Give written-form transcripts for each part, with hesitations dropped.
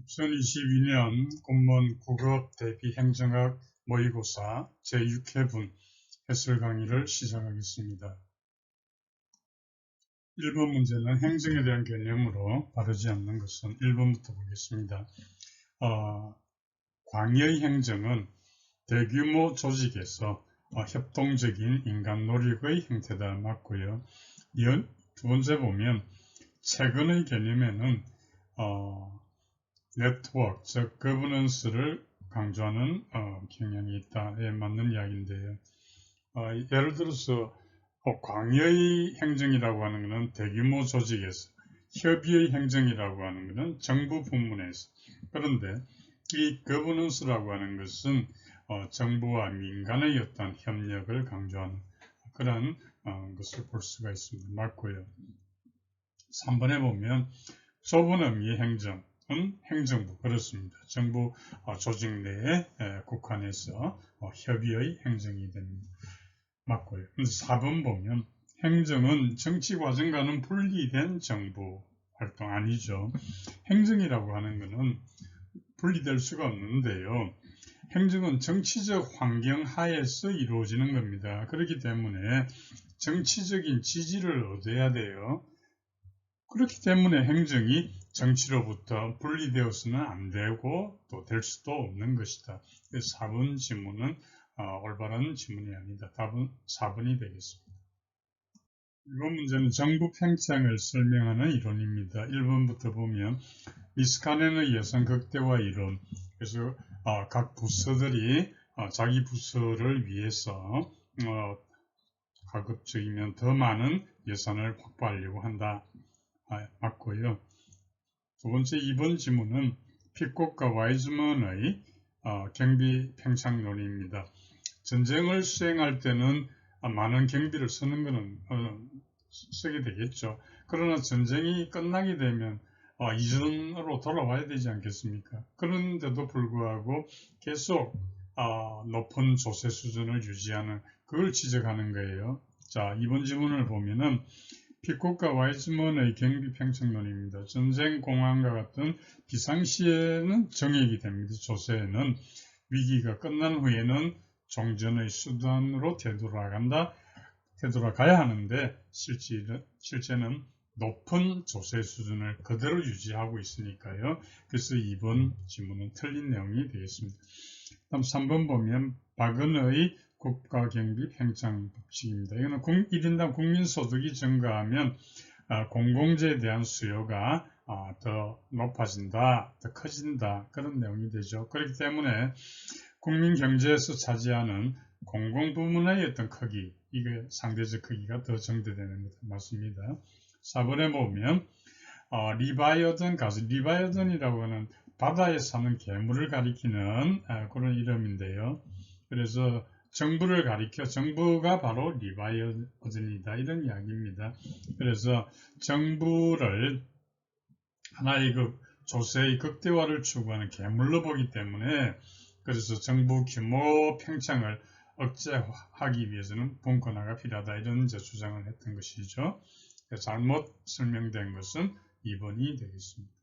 2022년 공무원 9급 대비행정학 모의고사 제6회분 해설 강의를 시작하겠습니다. 1번 문제는 행정에 대한 개념으로 바르지 않는 것은 1번부터 보겠습니다. 광의 행정은 대규모 조직에서 협동적인 인간 노력의 형태다 맞고요. 두 번째 보면 최근의 개념에는 네트워크, 즉 거버넌스를 강조하는 경향이 있다에 맞는 이야기인데요. 예를 들어서 광의 행정이라고 하는 것은 대규모 조직에서, 협의의 행정이라고 하는 것은 정부 부문에서, 그런데 이 거버넌스라고 하는 것은 정부와 민간의 어떤 협력을 강조하는 그런 것을 볼 수가 있습니다. 맞고요. 3번에 보면 좁은 의미의 행정 행정부, 그렇습니다. 정부 조직 내에 국한해서 협의의 행정이 됩니다. 맞고요. 4번 보면 행정은 정치 과정과는 분리된 정부 활동 아니죠. 행정이라고 하는 것은 분리될 수가 없는데요. 행정은 정치적 환경 하에서 이루어지는 겁니다. 그렇기 때문에 정치적인 지지를 얻어야 돼요. 그렇기 때문에 행정이 정치로부터 분리되어서는 안 되고 또 될 수도 없는 것이다. 4번 지문은 올바른 지문이 아니다. 답은 4번이 되겠습니다. 이번 문제는 정부 팽창을 설명하는 이론입니다. 1번부터 보면 미스카넨의 예산 극대화 이론. 그래서 각 부서들이 자기 부서를 위해서 가급적이면 더 많은 예산을 확보하려고 한다. 맞고요. 두 번째 2번 지문은 피콕과 와이즈먼의 경비 팽창론입니다. 전쟁을 수행할 때는 많은 경비를 쓰는 것은 쓰게 되겠죠. 그러나 전쟁이 끝나게 되면 이전으로 돌아와야 되지 않겠습니까? 그런데도 불구하고 계속 높은 조세 수준을 유지하는 그걸 지적하는 거예요. 자, 이번 지문을 보면은 피콕과 와이즈먼의 경비 팽창론입니다. 전쟁 공황과 같은 비상시에는 정액이 됩니다. 조세는 위기가 끝난 후에는 종전의 수단으로 되돌아가야 하는데 실제는 높은 조세 수준을 그대로 유지하고 있으니까요. 그래서 이번 지문은 틀린 내용이 되겠습니다. 다음 3번 보면 박은의 국가경비 팽창 법칙입니다. 이거는 1인당 국민소득이 증가하면 공공재에 대한 수요가 더 높아진다, 더 커진다, 그런 내용이 되죠. 그렇기 때문에 국민경제에서 차지하는 공공부문의 어떤 크기, 이게 상대적 크기가 더 증대되는 것 맞습니다. 4번에 보면 리바이어던 가수, 리바이어던이라고 하는 바다에 사는 괴물을 가리키는 그런 이름인데요. 그래서 정부를 가리켜 정부가 바로 리바이어던이다 이런 이야기입니다. 그래서 정부를 하나의 조세의 극대화를 추구하는 괴물로 보기 때문에 그래서 정부 규모 팽창을 억제하기 위해서는 분권화가 필요하다 이런 주장을 했던 것이죠. 잘못 설명된 것은 2번이 되겠습니다.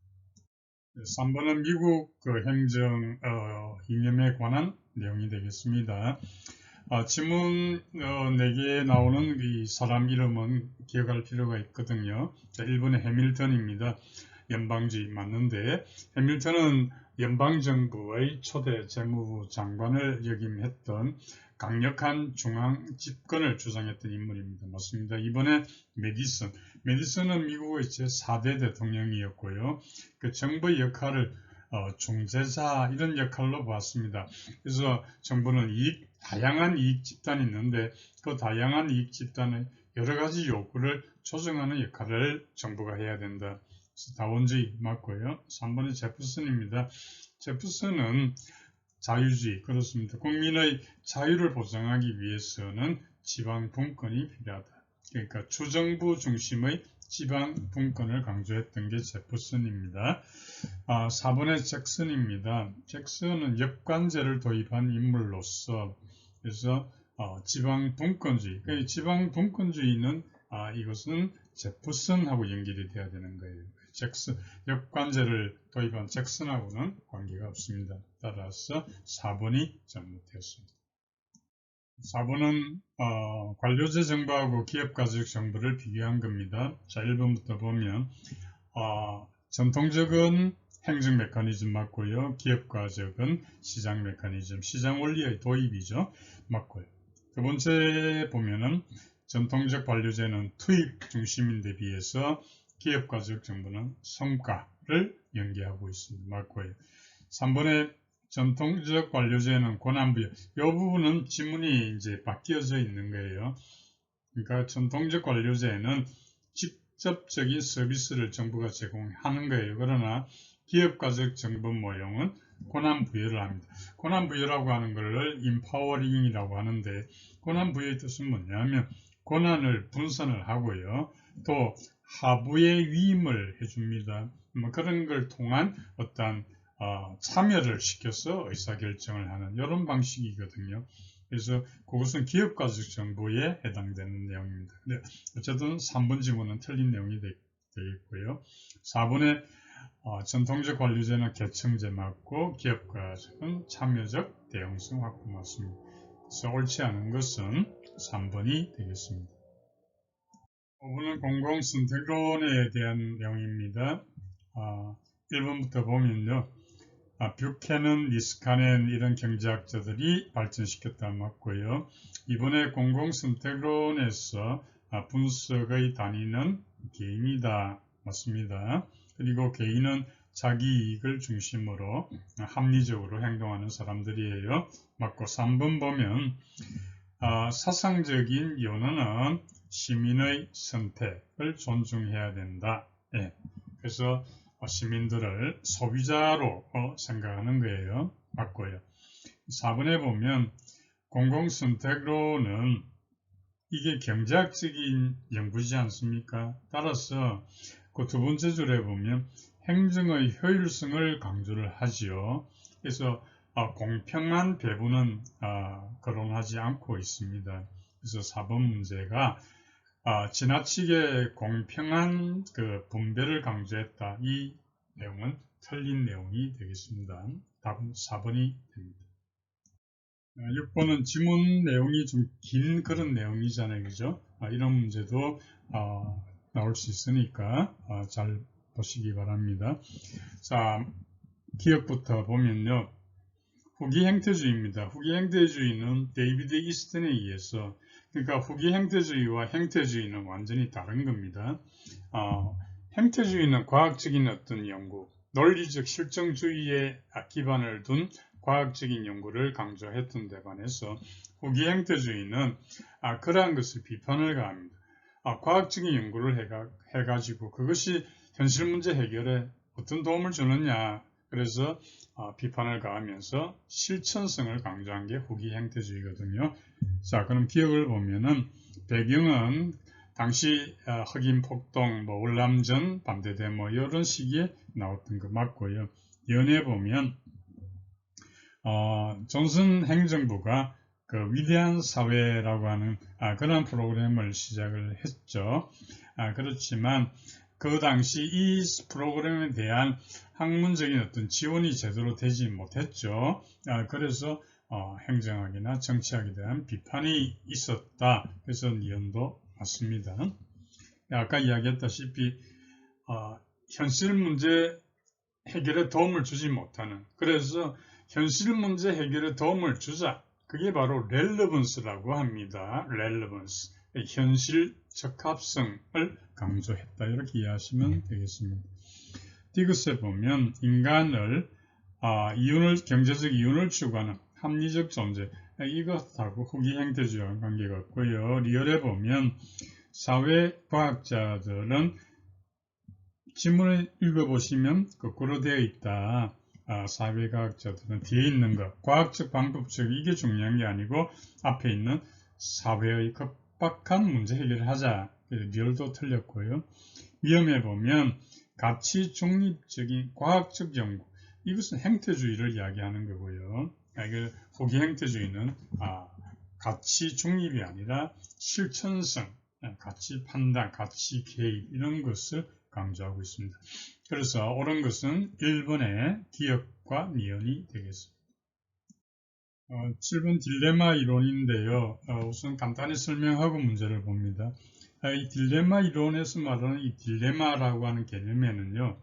3번은 미국 행정 이념에 관한 내용이 되겠습니다. 지문 4개에 나오는 이 사람 이름은 기억할 필요가 있거든요. 자, 1번은 해밀턴입니다. 연방주의 맞는데 해밀턴은 연방정부의 초대 재무부 장관을 역임했던 강력한 중앙 집권을 주장했던 인물입니다. 맞습니다. 이번에 메디슨은 미국의 제4대 대통령이었고요. 그 정부의 역할을 중재자 이런 역할로 봤습니다. 그래서 정부는 다양한 이익 집단이 있는데 그 다양한 이익 집단의 여러 가지 요구를 조정하는 역할을 정부가 해야 된다. 그래서 다원주의 맞고요. 3번은 제프슨입니다. 제프슨은 자유주의, 그렇습니다. 국민의 자유를 보장하기 위해서는 지방 분권이 필요하다. 그러니까 주정부 중심의 지방 분권을 강조했던 게 제프슨입니다. 4번의 잭슨입니다. 잭슨은 역관제를 도입한 인물로서 그래서 지방 분권주의, 그러니까 지방 분권주의는 이것은 제프슨하고 연결이 돼야 되는 거예요. 역관제를 도입한 잭슨하고는 관계가 없습니다. 따라서 4번이 잘못되었습니다. 4번은 관료제 정부하고 기업가적 정부를 비교한 겁니다. 자, 1번부터 보면 전통적은 행정 메커니즘 맞고요. 기업가적은 시장 메커니즘, 시장 원리의 도입이죠. 맞고요. 두 번째 보면은 전통적 관료제는 투입 중심인데 비해서 기업가적 정부는 성과를 연계하고 있습니다. 맞고요. 3번에 전통적 관료제는 권한부여. 이 부분은 지문이 이제 바뀌어져 있는 거예요. 그러니까 전통적 관료제는 직접적인 서비스를 정부가 제공하는 거예요. 그러나 기업가적 정부 모형은 권한부여를 합니다. 권한부여라고 하는 것을 인파워링이라고 하는데 권한부여의 뜻은 뭐냐면 권한을 분산을 하고요. 또 하부의 위임을 해줍니다. 그런 걸 통한 어떤 참여를 시켜서 의사결정을 하는 이런 방식이거든요. 그래서 그것은 기업가적 정보에 해당되는 내용입니다. 근데 어쨌든 3번 지문은 틀린 내용이 되겠고요. 4번에 전통적 관료제는 계층제 맞고 기업가적은 참여적 대형성 확보 맞습니다. 그래서 옳지 않은 것은 3번이 되겠습니다. 5번은 공공선택론에 대한 내용입니다. 1번부터 보면요. 뷰캐넌, 니스카넨 이런 경제학자들이 발전시켰다 맞고요. 이번에 공공선택론에서 분석의 단위는 개인이다 맞습니다. 그리고 개인은 자기 이익을 중심으로 합리적으로 행동하는 사람들이에요. 맞고 3번 보면 사상적인 요는은 시민의 선택을 존중해야 된다. 예. 그래서 시민들을 소비자로 생각하는 거예요. 맞고요. 4번에 보면 공공선택론은 이게 경제학적인 연구지 않습니까? 따라서 그 두 번째 줄에 보면 행정의 효율성을 강조를 하지요. 그래서 공평한 배분은 거론하지 않고 있습니다. 그래서 4번 문제가 지나치게 공평한 그 분배를 강조했다. 이 내용은 틀린 내용이 되겠습니다. 답은 4번이 됩니다. 6번은 지문 내용이 좀 긴 그런 내용이잖아요. 그죠? 이런 문제도 나올 수 있으니까 잘 보시기 바랍니다. 자, 기억부터 보면요. 후기 행태주의입니다. 후기 행태주의는 데이비드 이스턴에 의해서 그러니까 후기 행태주의와 행태주의는 완전히 다른 겁니다. 행태주의는 과학적인 어떤 연구, 논리적 실정주의에 기반을 둔 과학적인 연구를 강조했던 데 반해서 후기 행태주의는 그러한 것을 비판을 가합니다. 과학적인 연구를 해가지고 그것이 현실 문제 해결에 어떤 도움을 주느냐 그래서 비판을 가하면서 실천성을 강조한 게 후기 행태주의거든요. 자, 그럼 기억을 보면은 배경은 당시 흑인 폭동, 월남전 반대 데모 이런 시기에 나왔던 거 맞고요. 연에 보면 존슨 행정부가 그 위대한 사회라고 하는 그런 프로그램을 시작을 했죠. 그렇지만 그 당시 이 프로그램에 대한 학문적인 어떤 지원이 제대로 되지 못했죠. 그래서 행정학이나 정치학에 대한 비판이 있었다. 그래서 니은도 맞습니다. 아까 이야기했다시피 현실 문제 해결에 도움을 주지 못하는 그래서 현실 문제 해결에 도움을 주자. 그게 바로 렐러번스라고 합니다. 렐러번스. 현실 적합성을 강조했다. 이렇게 이해하시면 되겠습니다. 디귿에 보면 인간을 경제적 이윤을 추구하는 합리적 존재 이것하고 후기 행태주의와 관계가 없고요. 리얼에 보면 사회과학자들은 지문을 읽어보시면 거꾸로 되어 있다. 사회과학자들은 뒤에 있는 것, 과학적, 방법적 이게 중요한 게 아니고 앞에 있는 사회의 급박한 문제 해결을 하자. 리얼도 틀렸고요. 위험에 보면 가치 중립적인 과학적 연구 이것은 행태주의를 이야기하는 거고요. 후기 행태주의는 가치 중립이 아니라 실천성, 가치 판단, 가치 개입 이런 것을 강조하고 있습니다. 그래서 옳은 것은 1번의 기억과 니은이 되겠습니다. 7번 딜레마 이론인데요. 우선 간단히 설명하고 문제를 봅니다. 이 딜레마 이론에서 말하는 이 딜레마라고 하는 개념에는요,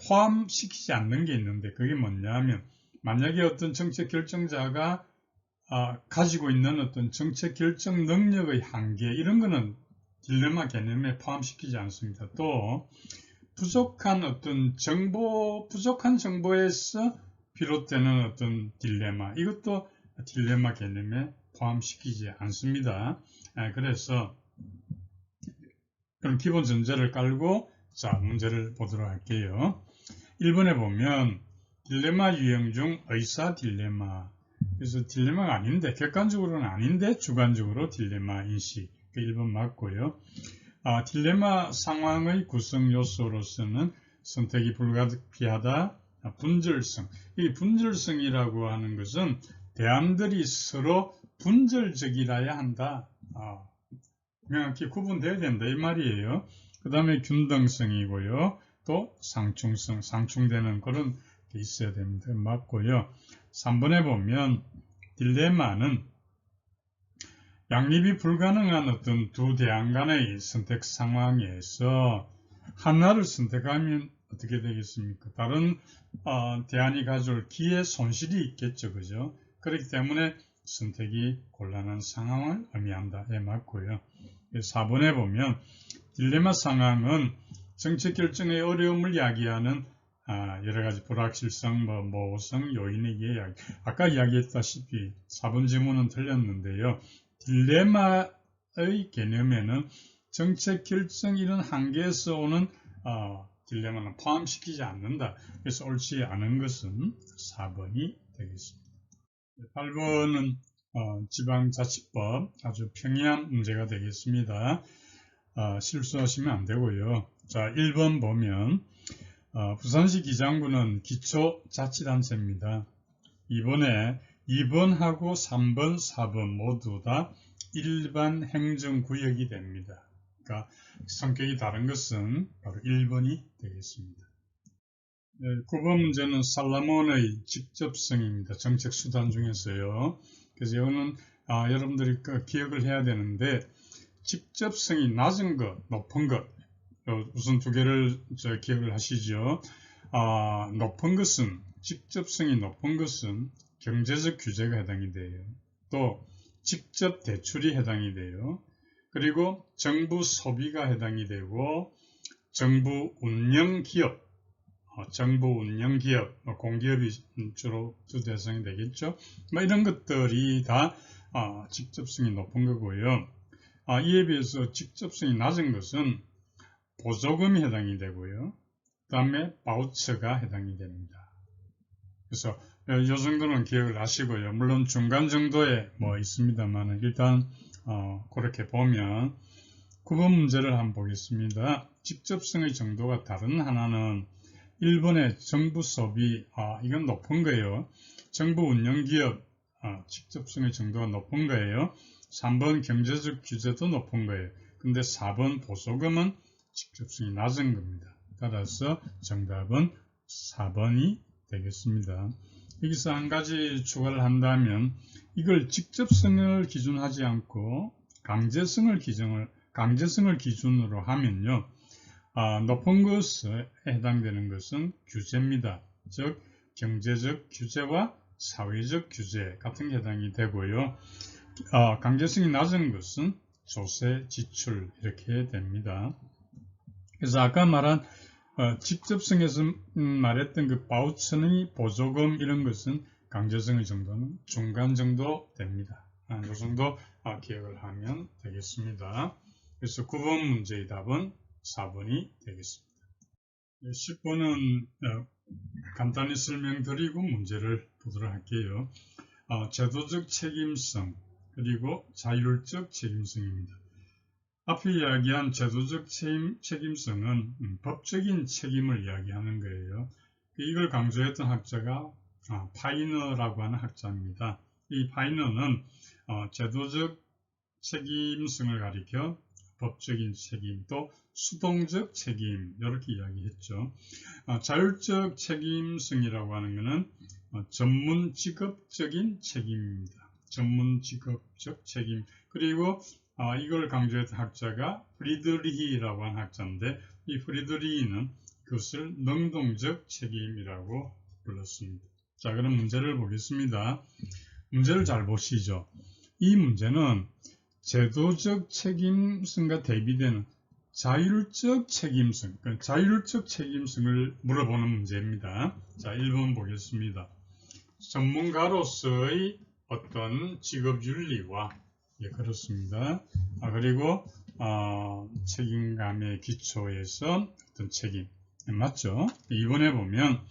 포함시키지 않는 게 있는데 그게 뭐냐면 만약에 어떤 정책 결정자가 가지고 있는 어떤 정책 결정 능력의 한계 이런 거는 딜레마 개념에 포함시키지 않습니다. 또 부족한 어떤 부족한 정보에서 비롯되는 어떤 딜레마 이것도 딜레마 개념에 포함시키지 않습니다. 그래서 그럼 기본 전제를 깔고 자 문제를 보도록 할게요. 1번에 보면 딜레마 유형 중 의사 딜레마. 그래서 딜레마가 아닌데 객관적으로는 아닌데 주관적으로 딜레마 인식. 1번 맞고요. 딜레마 상황의 구성 요소로서는 선택이 불가피하다. 분절성. 이 분절성이라고 하는 것은 대안들이 서로 분절적이라야 한다. 명확히 구분되어야 된다 이 말이에요. 그 다음에 균등성이고요. 또 상충성, 상충되는 그런 게 있어야 됩니다. 맞고요. 3번에 보면 딜레마는 양립이 불가능한 어떤 두 대안 간의 선택 상황에서 하나를 선택하면 어떻게 되겠습니까? 다른 대안이 가져올 기회 손실이 있겠죠. 그죠? 그렇기 때문에 선택이 곤란한 상황을 의미한다. 예, 맞고요. 4번에 보면 딜레마 상황은 정책 결정의 어려움을 야기하는 여러 가지 불확실성, 모호성, 요인의 이야기. 아까 이야기했다시피 4번 지문은 틀렸는데요. 딜레마의 개념에는 정책 결정 이런 한계에서 오는 딜레마는 포함시키지 않는다. 그래서 옳지 않은 것은 4번이 되겠습니다. 8번은 지방자치법 아주 평이한 문제가 되겠습니다. 실수하시면 안 되고요. 자, 1번 보면 부산시 기장구는 기초자치단체입니다. 이번에 2번하고 3번, 4번 모두 다 일반 행정구역이 됩니다. 그러니까 성격이 다른 것은 바로 1번이 되겠습니다. 9번 문제는 살라몬의 직접성입니다. 정책 수단 중에서요. 그래서 이거는 여러분들이 기억을 해야 되는데 직접성이 낮은 것, 높은 것 우선 두 개를 기억을 하시죠. 높은 것은 직접성이 높은 것은 경제적 규제가 해당이 돼요. 또 직접 대출이 해당이 돼요. 그리고 정부 소비가 해당이 되고 정부 운영 기업, 공기업이 주로 주 대상이 되겠죠. 이런 것들이 다 직접성이 높은 거고요. 이에 비해서 직접성이 낮은 것은 보조금이 해당이 되고요. 그 다음에 바우처가 해당이 됩니다. 그래서 이 정도는 기억을 하시고요. 물론 중간 정도에 있습니다만 일단 그렇게 보면 9번 문제를 한번 보겠습니다. 직접성의 정도가 다른 하나는 1번의 정부 소비, 이건 높은 거예요. 정부 운영기업 직접성의 정도가 높은 거예요. 3번 경제적 규제도 높은 거예요. 근데 4번 보조금은 직접성이 낮은 겁니다. 따라서 정답은 4번이 되겠습니다. 여기서 한 가지 추가를 한다면 이걸 직접성을 기준하지 않고 강제성을 기준으로 하면요. 높은 것에 해당되는 것은 규제입니다. 즉 경제적 규제와 사회적 규제 같은 게 해당이 되고요. 강제성이 낮은 것은 조세, 지출 이렇게 됩니다. 그래서 아까 말한 직접성에서 말했던 그 바우처니 보조금 이런 것은 강제성의 정도는 중간 정도 됩니다. 이 정도 기억을 하면 되겠습니다. 그래서 9번 문제의 답은 4번이 되겠습니다. 10번은 간단히 설명드리고 문제를 보도록 할게요. 제도적 책임성 그리고 자율적 책임성입니다. 앞에 이야기한 제도적 책임성은 법적인 책임을 이야기하는 거예요. 이걸 강조했던 학자가 파이너라고 하는 학자입니다. 이 파이너는 제도적 책임성을 가리켜 법적인 책임, 또 수동적 책임 이렇게 이야기했죠. 자율적 책임성이라고 하는 것은 전문 직업적인 책임입니다. 전문 직업적 책임. 그리고 이걸 강조했던 학자가 프리드리히라고 하는 학자인데 이 프리드리히는 그것을 능동적 책임이라고 불렀습니다. 자, 그럼 문제를 보겠습니다. 문제를 잘 보시죠. 이 문제는 제도적 책임성과 대비되는 자율적 책임성, 그러니까 자율적 책임성을 물어보는 문제입니다. 자, 1번 보겠습니다. 전문가로서의 어떤 직업 윤리와 그렇습니다. 그리고 책임감의 기초에서 어떤 책임 맞죠? 이번에 보면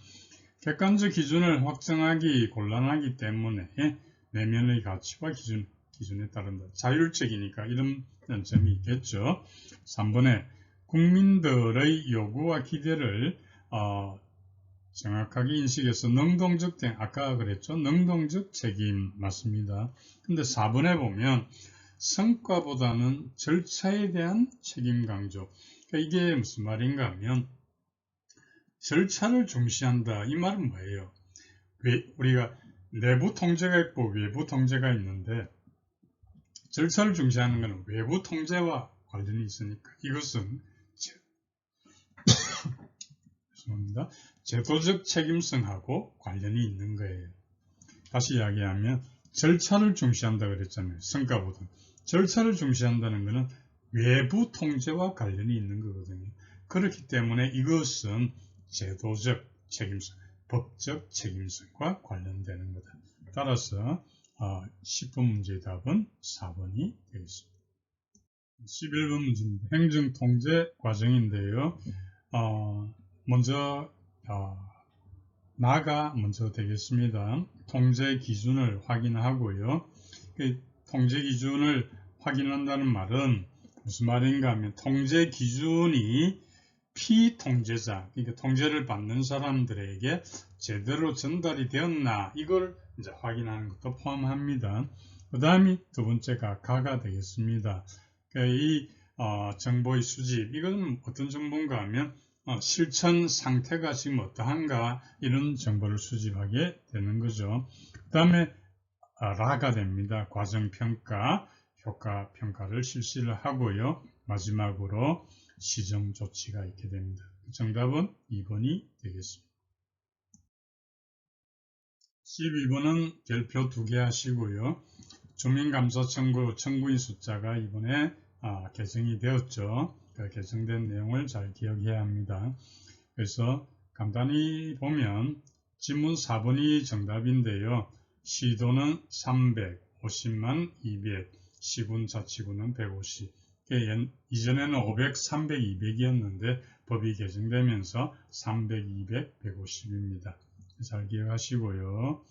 객관적 기준을 확정하기 곤란하기 때문에 내면의 가치와 기준에 따른다. 자율적이니까 이런 점이 있겠죠. 3번에 국민들의 요구와 기대를 정확하게 인식해서 능동적 대응, 아까 그랬죠? 능동적 책임 맞습니다. 근데 4번에 보면 성과보다는 절차에 대한 책임 강조. 그러니까 이게 무슨 말인가 하면 절차를 중시한다. 이 말은 뭐예요? 우리가 내부 통제가 있고 외부 통제가 있는데 절차를 중시하는 것은 외부 통제와 관련이 있으니까 이것은 죄송합니다. 제도적 책임성하고 관련이 있는 거예요. 다시 이야기하면 절차를 중시한다 그랬잖아요. 성과보다. 절차를 중시한다는 것은 외부 통제와 관련이 있는 거거든요. 그렇기 때문에 이것은 제도적 책임성, 법적 책임성과 관련되는 거다. 따라서 10번 문제의 답은 4번이 되겠습니다. 11번 문제입니다. 행정통제 과정인데요. 먼저 나가 먼저 되겠습니다. 통제 기준을 확인하고요. 통제 기준을 확인한다는 말은 무슨 말인가 하면 통제 기준이 피통제자, 그러니까 통제를 받는 사람들에게 제대로 전달이 되었나 이걸 이제 확인하는 것도 포함합니다. 그 다음이 두 번째가 가가 되겠습니다. 그러니까 이 정보의 수집, 이건 어떤 정보인가 하면 실천 상태가 지금 어떠한가 이런 정보를 수집하게 되는 거죠. 그 다음에 라가 됩니다. 과정평가, 효과평가를 실시를 하고요. 마지막으로 시정조치가 있게 됩니다. 정답은 2번이 되겠습니다. 12번은 별표 2개 하시고요. 주민감사 청구인 숫자가 이번에 개정이 되었죠. 그 개정된 내용을 잘 기억해야 합니다. 그래서 간단히 보면 지문 4번이 정답인데요. 시도는 350만 200, 시군 자치구는 150. 이전에는 500, 300, 200이었는데 법이 개정되면서 300, 200, 150입니다. 잘 기억하시고요.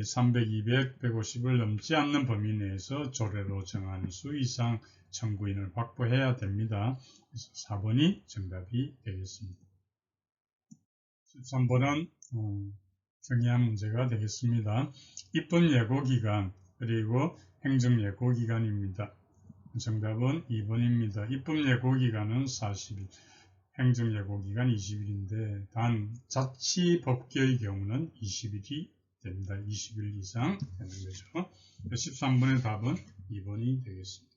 300, 200, 150을 넘지 않는 범위 내에서 조례로 정한 수 이상 청구인을 확보해야 됩니다. 그래서 4번이 정답이 되겠습니다. 13번은 정의한 문제가 되겠습니다. 입법 예고기간 그리고 행정 예고기간입니다. 정답은 2번입니다. 입법 예고기간은 40일, 행정 예고기간 20일인데 단 자치법규의 경우는 20일이 됩니다. 20일 이상 되는 거죠. 13번의 답은 2번이 되겠습니다.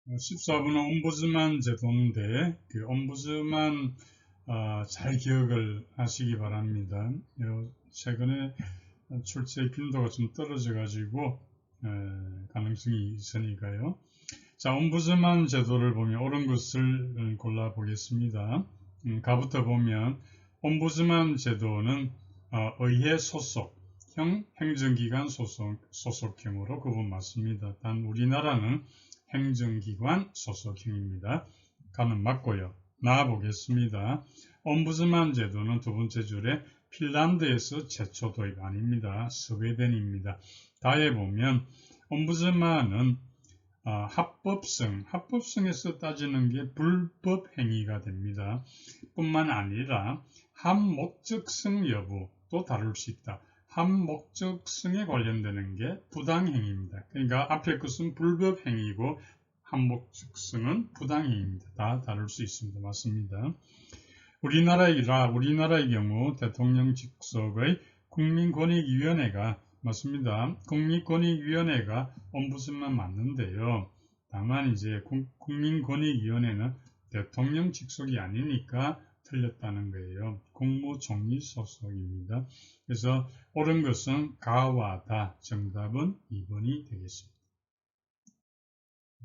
14번은 옴부즈만 제도인데 그 옴부즈만 잘 기억을 하시기 바랍니다. 최근에 출제 빈도가 좀 떨어져 가지고 가능성이 있으니까요. 자, 옴부즈만 제도를 보면 옳은 것을 골라 보겠습니다. 가부터 보면 옴부즈만 제도는 의회 소속형 행정기관 소속형으로 구분 맞습니다. 단 우리나라는 행정기관 소속형입니다. 가는 맞고요. 나아보겠습니다. 옴부즈만 제도는 두 번째 줄에 핀란드에서 최초 도입 아닙니다. 스웨덴입니다. 다에 보면 옴부즈만은 합법성에서 따지는 게 불법 행위가 됩니다. 뿐만 아니라 합목적성 여부도 다룰 수 있다. 합목적성에 관련되는 게 부당행위입니다. 그러니까 앞에 것은 불법 행위고 한목적성은 부당행위입니다. 다 다룰 수 있습니다. 맞습니다. 우리나라의 경우 대통령 직속의 국민권익위원회가 맞습니다. 국민권익위원회가 옴부ds만 맞는데요. 다만 이제 국민권익위원회는 대통령 직속이 아니니까 틀렸다는 거예요. 국무총리 소속입니다. 그래서 옳은 것은 가와 다. 정답은 2번이 되겠습니다.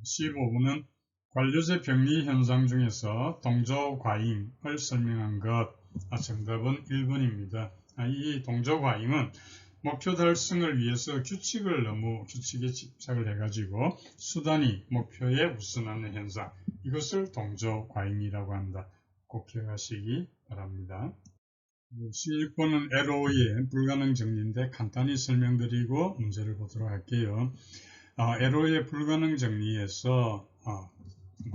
15번은 관료제 병리 현상 중에서 동조과잉을 설명한 것. 정답은 1번입니다. 이 동조과잉은 목표 달성을 위해서 규칙에 집착을 해가지고 수단이 목표에 우선하는 현상. 이것을 동조과잉이라고 한다. 꼭 기억하시기 바랍니다. 16번은 LO의 불가능 정리인데 간단히 설명드리고 문제를 보도록 할게요. LO의 불가능 정리에서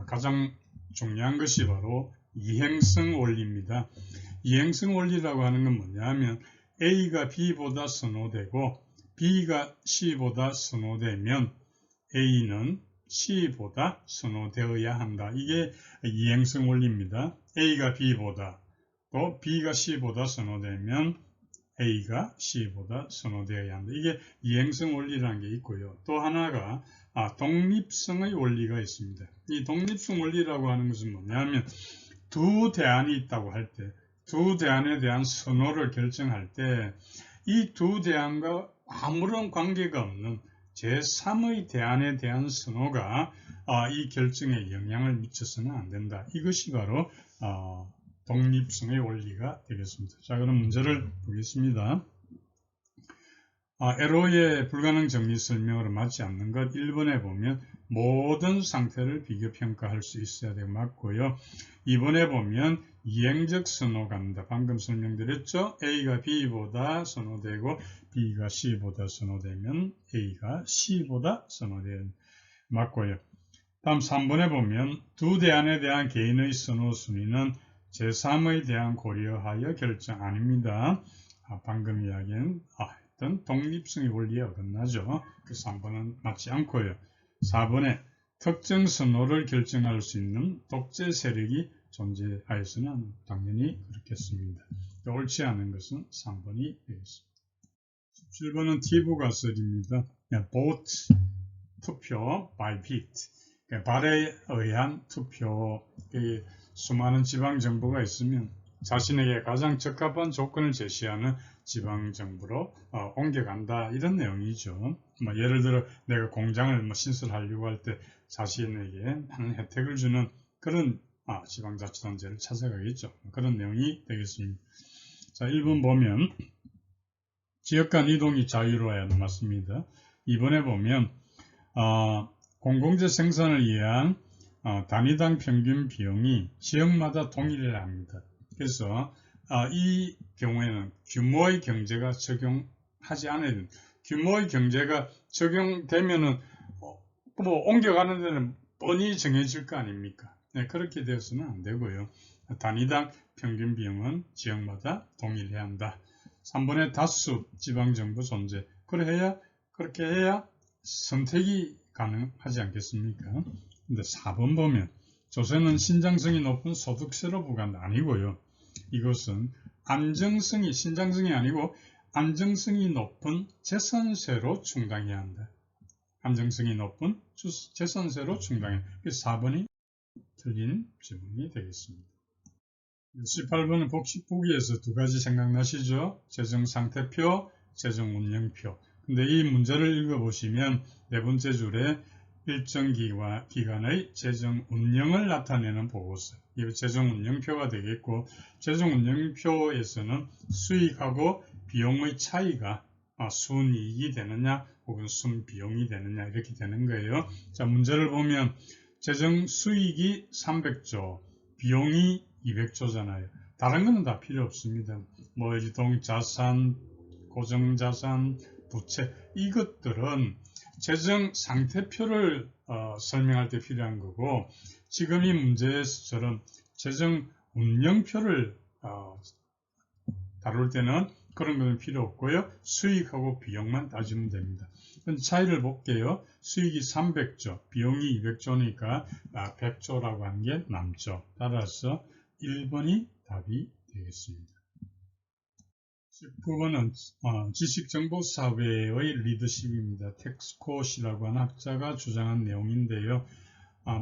가장 중요한 것이 바로 이행성 원리입니다. 이행성 원리라고 하는 건 뭐냐면 A가 B보다 선호되고 B가 C보다 선호되면 A는 C보다 선호되어야 한다. 이게 이행성 원리입니다. A가 B보다 또 B가 C보다 선호되면 A가 C보다 선호되어야 한다. 이게 이행성 원리라는 게 있고요. 또 하나가 독립성의 원리가 있습니다. 이 독립성 원리라고 하는 것은 뭐냐면 두 대안이 있다고 할 때, 두 대안에 대한 선호를 결정할 때 이 두 대안과 아무런 관계가 없는 제3의 대안에 대한 선호가 이 결정에 영향을 미쳐서는 안 된다. 이것이 바로 독립성의 원리가 되겠습니다. 자, 그럼 문제를 보겠습니다. LO의 불가능 정리 설명으로 맞지 않는 것 1번에 보면 모든 상태를 비교평가할 수 있어야 되고 맞고요. 2번에 보면 이행적 선호가 합니다. 방금 설명드렸죠. A가 B보다 선호되고 B가 C보다 선호되면 A가 C보다 선호되는 맞고요. 다음 3번에 보면 두 대안에 대한 개인의 선호 순위는 제3의 대안 고려하여 결정 아닙니다. 방금 이야기한 했던 독립성의 원리에 어긋나죠. 그 3번은 맞지 않고요. 4번에 특정 선호를 결정할 수 있는 독재 세력이 존재하여서는 당연히 그렇겠습니다. 옳지 않은 것은 3번이 되겠습니다. 17번은 T부가설입니다. vote, 투표, by bit. 발에 의한 투표. 수많은 지방정부가 있으면 자신에게 가장 적합한 조건을 제시하는 지방정부로 옮겨간다. 이런 내용이죠. 예를 들어 내가 공장을 신설하려고 할 때 자신에게 많은 혜택을 주는 그런 지방자치단체를 찾아가겠죠. 그런 내용이 되겠습니다. 자, 1번 보면 지역 간 이동이 자유로워야 맞습니다. 2번에 보면 공공재 생산을 위한 단위당 평균 비용이 지역마다 동일해야 합니다. 그래서 이 경우에는 규모의 경제가 적용하지 않아야 됩니다. 규모의 경제가 적용되면은 옮겨가는 데는 뻔히 정해질 거 아닙니까? 네, 그렇게 되어서는 안 되고요. 단위당 평균 비용은 지역마다 동일해야 한다. 3번의 다수 지방정부 존재. 그렇게 해야 선택이 가능하지 않겠습니까? 근데 4번 보면 조세는 신장성이 높은 소득세로 부과한다. 아니고요. 이것은 신장성이 아니고 안정성이 높은 재산세로 충당해야 한다. 안정성이 높은 재산세로 충당해야 한다. 그래서 4번이 틀린 질문이 되겠습니다. 18번은 복식보기에서 두 가지 생각나시죠? 재정상태표, 재정운영표. 근데 이 문제를 읽어보시면 네 번째 줄에 일정 기간의 재정운영을 나타내는 보고서. 이 재정운영표가 되겠고, 재정운영표에서는 수익하고 비용의 차이가 순이익이 되느냐 혹은 순비용이 되느냐 이렇게 되는 거예요. 자, 문제를 보면 재정수익이 300조, 비용이 200조잖아요. 다른 거는 다 필요 없습니다. 이동자산, 고정자산, 부채 이것들은 재정 상태표를 설명할 때 필요한 거고 지금 이 문제에서처럼 재정 운영표를 다룰 때는 그런 것은 필요 없고요. 수익하고 비용만 따지면 됩니다. 차이를 볼게요. 수익이 300조, 비용이 200조니까 100조라고 하는 게 남죠. 따라서 1번이 답이 되겠습니다. 19번은 지식정보사회의 리더십입니다. 텍스콧이라고 하는 학자가 주장한 내용인데요.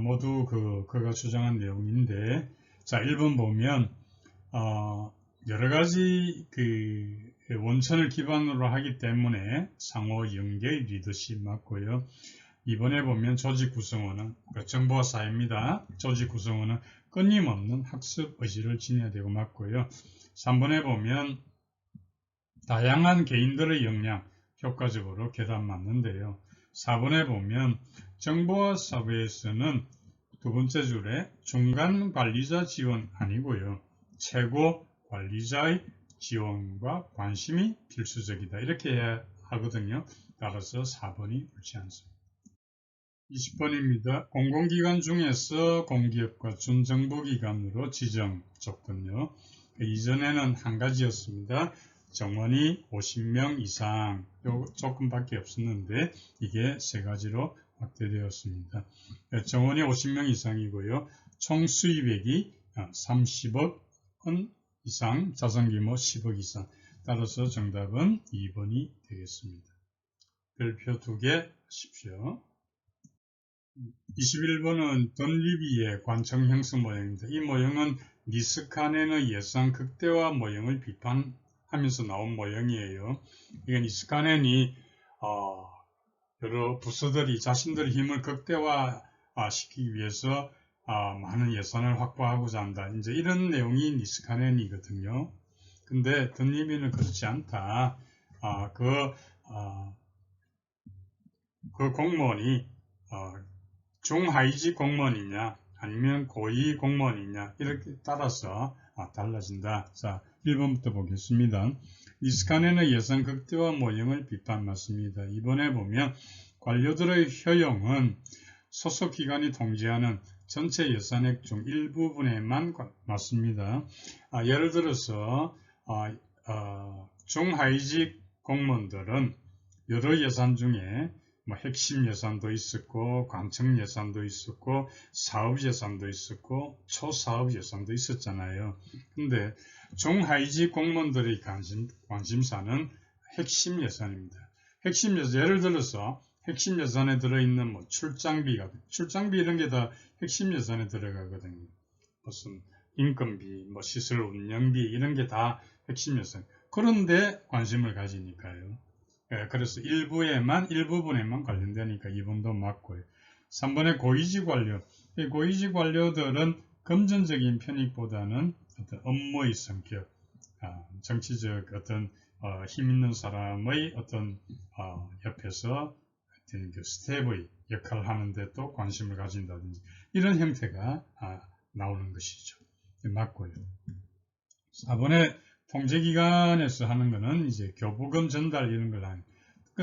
모두 그가 주장한 내용인데, 자, 1번 보면 여러 가지 원천을 기반으로 하기 때문에 상호 연계의 리더십 맞고요. 2번에 보면 조직 구성원은 정보화 사회입니다. 조직 구성원은 끊임없는 학습 의지를 지녀야 되고 맞고요. 3번에 보면 다양한 개인들의 역량 효과적으로 결합 맞는데요. 4번에 보면 정보화 사회에서는 두 번째 줄에 중간 관리자 지원 아니고요. 최고 관리자의 지원과 관심이 필수적이다. 이렇게 해야 하거든요. 따라서 4번이 옳지 않습니다. 20번입니다. 공공기관 중에서 공기업과 준정부기관으로 지정 조건요. 이전에는 한 가지였습니다. 정원이 50명 이상 조건밖에 없었는데 이게 세 가지로 확대되었습니다. 정원이 50명 이상이고요. 총 수입액이 30억 원 이상, 자산규모 10억 이상. 따라서 정답은 2번이 되겠습니다. 별표 2개 하십시오. 21번은 던리비의 관청 형성 모형입니다. 이 모형은 니스카넨의 예산 극대화 모형을 비판하면서 나온 모형이에요. 이건 니스카넨이 여러 부서들이 자신들의 힘을 극대화시키기 위해서 많은 예산을 확보하고자 한다. 이제 이런 내용이 니스카넨이거든요. 근데 던리비는 그렇지 않다. 그 공무원이 중하위직 공무원이냐 아니면 고위 공무원이냐 이렇게 따라서 달라진다. 자, 1번부터 보겠습니다. 니스카넨의 예산 극대화 모형을 비판 맞습니다. 2번에 보면 관료들의 효용은 소속기관이 통제하는 전체 예산액 중 일부분에만 맞습니다. 예를 들어서 중하위직 공무원들은 여러 예산 중에 핵심 예산도 있었고 관청 예산도 있었고 사업 예산도 있었고 초사업 예산도 있었잖아요. 근데 중하위직 공무원들의 관심사는 핵심 예산입니다. 핵심 예산, 예를 들어서 핵심 예산에 들어있는 출장비 이런 게 다 핵심 예산에 들어가거든요. 무슨 인건비, 시설 운영비 이런 게 다 핵심 예산. 그런데 관심을 가지니까요. 그래서 일부분에만 관련되니까 2번도 맞고요. 3번의 고위직 관료. 고위직 관료들은 금전적인 편익보다는 어떤 업무의 성격, 정치적 어떤 힘 있는 사람의 어떤 옆에서 어떤 스텝의 역할을 하는데 또 관심을 가진다든지 이런 형태가 나오는 것이죠. 맞고요. 4번에 통제기관에서 하는 거는 이제 교부금 전달 이런 걸 하는,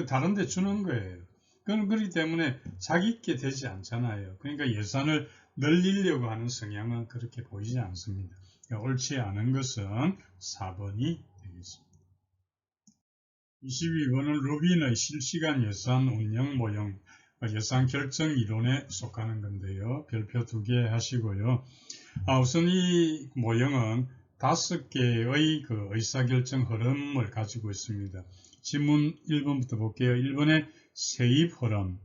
다른 데 주는 거예요. 그렇기 때문에 자기께 되지 않잖아요. 그러니까 예산을 늘리려고 하는 성향은 그렇게 보이지 않습니다. 옳지 않은 것은 4번이 되겠습니다. 22번은 루빈의 실시간 예산 운영 모형, 예산 결정 이론에 속하는 건데요. 별표 2개 하시고요. 우선 이 모형은 5개의 의사결정 흐름을 가지고 있습니다. 지문 1번부터 볼게요. 1번에 세입 흐름,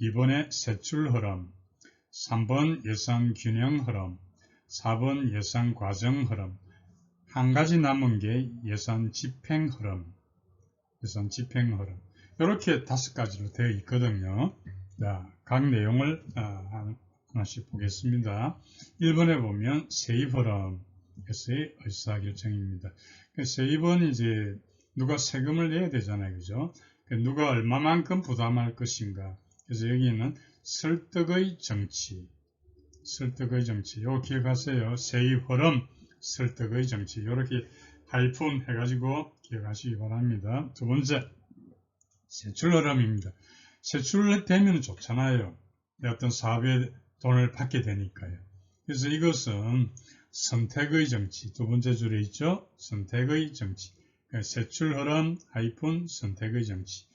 2번에 세출 흐름, 3번 예산 균형 흐름, 4번 예산 과정 흐름, 한 가지 남은 게 예산 집행 흐름, 이렇게 5가지로 되어 있거든요. 자, 각 내용을 하나씩 보겠습니다. 1번에 보면 세입 흐름에서의 의사결정입니다. 세입은 이제 누가 세금을 내야 되잖아요. 그죠? 누가 얼마만큼 부담할 것인가. 그래서 여기는 설득의 정치. 이거 기억하세요. 세입 흐름, 설득의 정치. 이렇게 하이픈 해가지고 기억하시기 바랍니다. 두 번째, 세출 흐름입니다. 세출되면 좋잖아요. 어떤 사업에 돈을 받게 되니까요. 그래서 이것은 선택의 정치, 두 번째 줄에 있죠. 선택의 정치. 세출 흐름 하이픈 선택의 정치.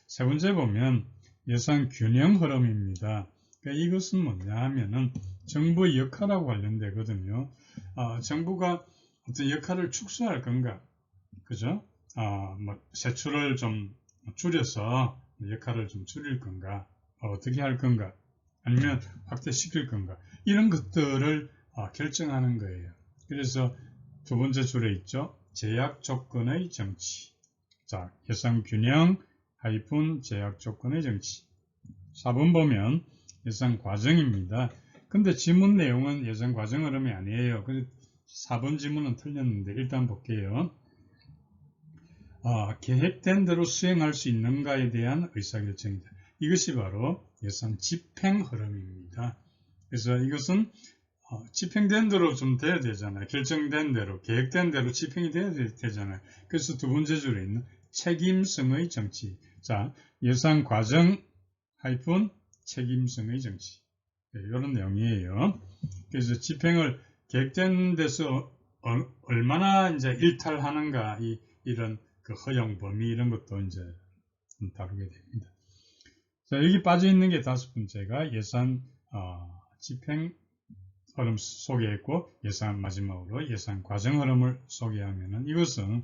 세 번째 보면 예산 균형 흐름입니다. 이것은 뭐냐 하면은 정부의 역할하고 관련되거든요. 정부가 어떤 역할을 축소할 건가? 그죠? 세출을 좀 줄여서 역할을 좀 줄일 건가? 어떻게 할 건가? 아니면 확대시킬 건가? 이런 것들을 결정하는 거예요. 그래서 두 번째 줄에 있죠. 제약 조건의 정치. 자, 예산 균형 하이픈 제약 조건의 정치. 4번 보면 예산 과정입니다. 근데 지문 내용은 예산 과정 흐름이 아니에요. 그래서 4번 지문은 틀렸는데 일단 볼게요. 계획된 대로 수행할 수 있는가에 대한 의사결정이다. 이것이 바로 예산 집행 흐름입니다. 그래서 이것은 집행된 대로 좀 돼야 되잖아요. 결정된 대로, 계획된 대로 집행이 돼야 되잖아요. 그래서 두 번째 줄에 있는 책임성의 정치. 자, 예산 과정 하이픈 책임성의 정치. 네, 이런 내용이에요. 그래서 집행을 계획된 데서 얼마나 이제 일탈하는가, 이런 그 허용 범위 이런 것도 이제 다루게 됩니다. 자, 여기 빠져 있는 게 다섯 번째가 예산 집행 흐름 소개했고, 예산 마지막으로 예산 과정 흐름을 소개하면은 이것은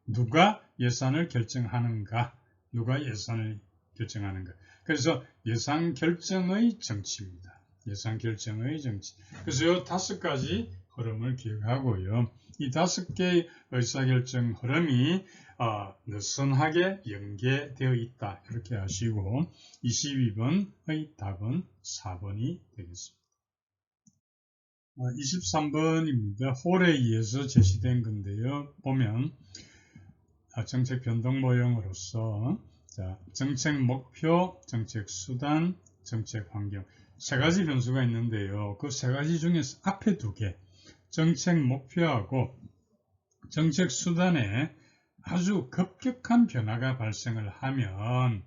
누가 예산을 결정하는가, 누가 예산을 결정하는가. 그래서 예산 결정의 정치입니다. 예산 결정의 정치. 그래서 이 다섯 가지 흐름을 기억하고요. 이 다섯 개의 의사결정 흐름이 느슨하게 연계되어 있다. 이렇게 하시고 22번의 답은 4번이 되겠습니다. 23번입니다. 홀에 의해서 제시된 건데요. 보면 정책 변동 모형으로서 정책 목표, 정책 수단, 정책 환경 세 가지 변수가 있는데요. 그 세 가지 중에서 앞에 두 개, 정책 목표하고 정책 수단에 아주 급격한 변화가 발생을 하면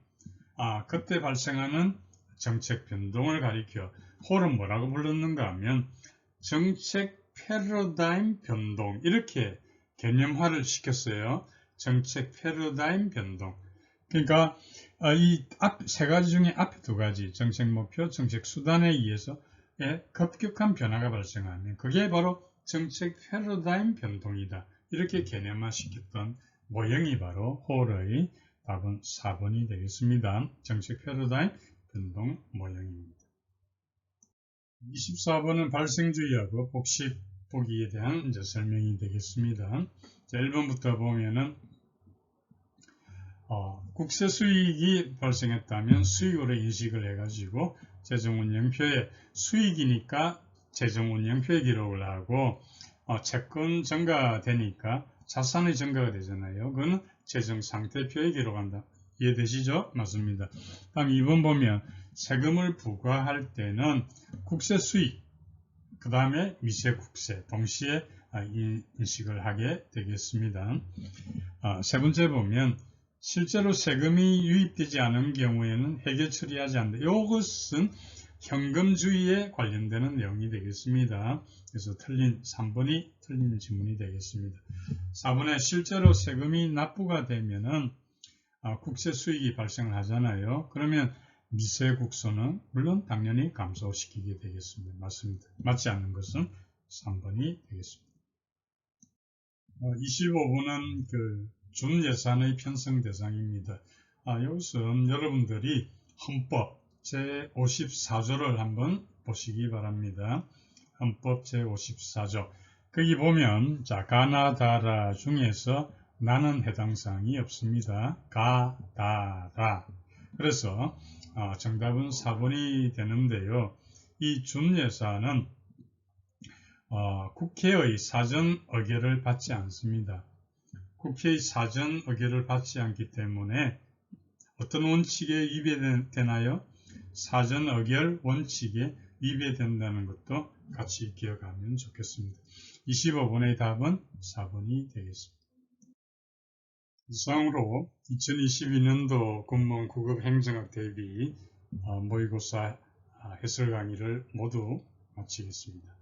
그때 발생하는 정책 변동을 가리켜 홀은 뭐라고 불렀는가 하면 정책 패러다임 변동 이렇게 개념화를 시켰어요. 정책 패러다임 변동. 그러니까 이 세 가지 중에 앞에 두 가지 정책 목표, 정책 수단에 의해서 급격한 변화가 발생하면 그게 바로 정책 패러다임 변동이다. 이렇게 개념화 시켰던 모형이 바로 홀의 답은 4번이 되겠습니다. 정책 패러다임 변동 모형입니다. 24번은 발생주의하고 복식 보기에 대한 이제 설명이 되겠습니다. 자, 1번부터 보면은 국세 수익이 발생했다면 수익으로 인식을 해가지고 재정운영표에 수익이니까 재정운영표에 기록을 하고 채권 증가되니까 자산의 증가가 되잖아요. 그건 재정상태표에 기록한다. 이해되시죠? 맞습니다. 다음 2번 보면 세금을 부과할 때는 국세 수익, 그 다음에 미세 국세 동시에 인식을 하게 되겠습니다. 세 번째 보면 실제로 세금이 유입되지 않은 경우에는 회계 처리하지 않는다. 이것은 현금주의에 관련되는 내용이 되겠습니다. 그래서 틀린 3번이 틀린 지문이 되겠습니다. 4번에 실제로 세금이 납부가 되면은 국세 수익이 발생을 하잖아요. 그러면 미세 국소는 물론 당연히 감소시키게 되겠습니다. 맞습니다. 맞지 않는 것은 3번이 되겠습니다. 25번은 준예산의 편성 대상입니다. 여기서 여러분들이 헌법 제54조를 한번 보시기 바랍니다. 헌법 제54조. 거기 보면 가나다라 중에서 나는 해당 사항이 없습니다. 가다라. 그래서 정답은 4번이 되는데요. 이 준예산은 국회의 사전 의결을 받지 않습니다. 국회의 사전 의결을 받지 않기 때문에 어떤 원칙에 위배되나요? 사전 의결 원칙에 위배된다는 것도 같이 기억하면 좋겠습니다. 25번의 답은 4번이 되겠습니다. 이상으로 2022년도 군무원 9급 행정학 대비 모의고사 해설 강의를 모두 마치겠습니다.